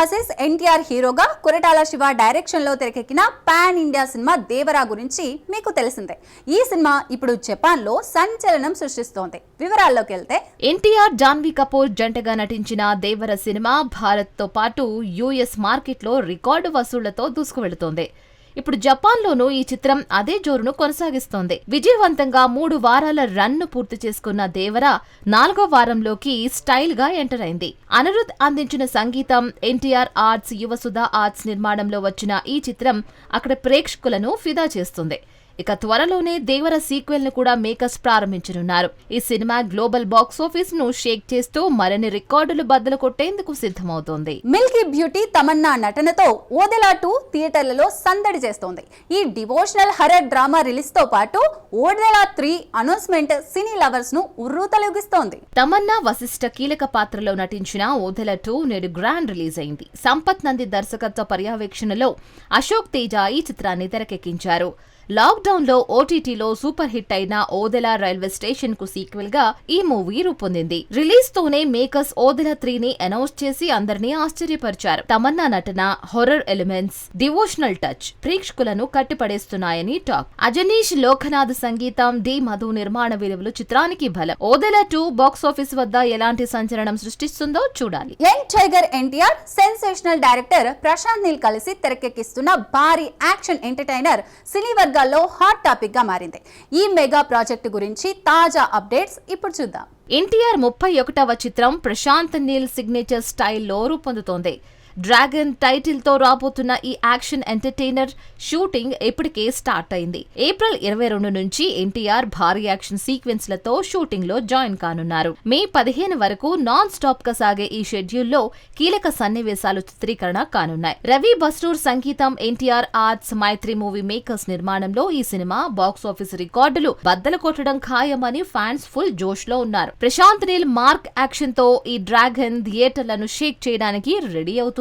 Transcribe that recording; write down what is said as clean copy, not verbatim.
ఆసిస్ ఎన్టీఆర్ హీరోగా కొరటాల శివ డైరెక్షన్ లో తెరకెక్కిన పాన్ ఇండియా సినిమా దేవరా గురించి మీకు తెలిసిందే. ఈ సినిమా ఇప్పుడు జపాన్ లో సంచలనం సృష్టిస్తోంది. వివరాల్లోకి వెళ్తే ఎన్టీఆర్ జాన్వీ కపూర్ జంటగా నటించిన దేవర సినిమా భారత్ తో పాటు యుఎస్ మార్కెట్ లో రికార్డు వసూళ్లతో దూసుకువెళుతోంది. ఇప్పుడు జపాన్లోనూ ఈ చిత్రం అదే జోరును కొనసాగిస్తోంది. విజయవంతంగా 3 వారాల రన్ను పూర్తి చేసుకున్న దేవర 4వ వారంలోకి స్టైల్ గా ఎంటర్ అయింది. అనిరుద్ అందించిన సంగీతం, ఎన్టీఆర్ ఆర్ట్స్, యువసుధ ఆర్ట్స్ నిర్మాణంలో వచ్చిన ఈ చిత్రం అక్కడ ప్రేక్షకులను ఫిదా చేస్తుంది. ఇక త్వరలోనే దేవర సీక్వెల్ ను కూడా మేకర్స్ ప్రారంభించనున్నారు. ఈ సినిమా గ్లోబల్ బాక్సాఫీస్ ను షేక్ చేస్తూ మరిన్ని రికార్డులు బద్దలు కొట్టేందుకు సిద్ధమవుతోంది. మిల్కీ బ్యూటీ తమన్నా నటనతో ఓదెలా 2 థియేటర్లలో సందడి చేస్తోంది. ఈ డివోషనల్ హర్రర్ డ్రామా రిలీజ్ తో పాటు ఓదెలా 3 అనౌన్స్మెంట్ సినీ లవర్స్ ను ఉర్రూతలూగిస్తోంది. తమన్నా వశిష్ఠ కీలక పాత్రలో నటించిన ఓదెలా 2 నేడు గ్రాండ్ రిలీజ్ అయింది. సంపత్ నంది దర్శకత్వ పర్యవేక్షణలో అశోక్ తేజ ఈ చిత్రాన్ని తెరకెక్కించారు. లాక్డౌన్ లో ఓటీటీలో సూపర్ హిట్ అయిన ఓదెలా రైల్వే స్టేషన్ కు సీక్వెల్ గా ఈ మూవీ రూపొందింది. రిలీజ్ తోనే మేకర్స్ ఓదెలా 3 ని అనౌన్స్ చేసి అందరినీ ఆశ్చర్యపరిచారు. తమన్నా నటన, హొర్రర్ ఎలిమెంట్స్, డివోషనల్ టచ్ ప్రేక్షకులను కట్టిపడేస్తున్నాయని టాక్. అజనీష్ లోకనాథ్ సంగీతం, డి మధు నిర్మాణ విలువలు చిత్రానికి బలం. ఓదెలా 2 బాక్సాఫీస్ వద్ద ఎలాంటి సంచలనం సృష్టిస్తుందో చూడాలి. Young tiger NTR, sensational director Prashanth Neel కలిసి తెరకెక్కిస్తున్న భారీ యాక్షన్ ఎంటర్టైనర్ సినీ వర్గాల్లో హాట్ టాపిక్ గా మారింది. ఈ మెగా ప్రాజెక్టు గురించి తాజా అప్డేట్స్ ఇప్పుడు చూద్దాం. ఎన్టీఆర్ 31వ చిత్రం ప్రశాంత్ నీల్ సిగ్నేచర్ స్టైల్లో రూపొందుతోంది. డ్రాగన్ టైటిల్ తో రాబోతున్న ఈ యాక్షన్ ఎంటర్టైనర్ షూటింగ్ ఇప్పటికే స్టార్ట్ అయింది. ఏప్రిల్ 22 నుంచి ఎన్టీఆర్ భారీ యాక్షన్ సీక్వెన్స్ లతో షూటింగ్ లో జాయిన్ కానున్నారు. మే 15 వరకు నాన్ స్టాప్ గా సాగే ఈ షెడ్యూల్లో కీలక సన్నివేశాలు చిత్రీకరణ కానున్నాయి. రవి బస్రూర్ సంగీతం, ఎన్టీఆర్ ఆర్ట్స్, మైత్రి మూవీ మేకర్స్ నిర్మాణంలో ఈ సినిమా బాక్సాఫీస్ రికార్డులు బద్దలు కొట్టడం ఖాయమని ఫ్యాన్స్ ఫుల్ జోష్ లో ఉన్నారు. ప్రశాంత్ నీల్ మార్క్ యాక్షన్ తో ఈ డ్రాగన్ థియేటర్లను షేక్ చేయడానికి రెడీ అవుతుంది.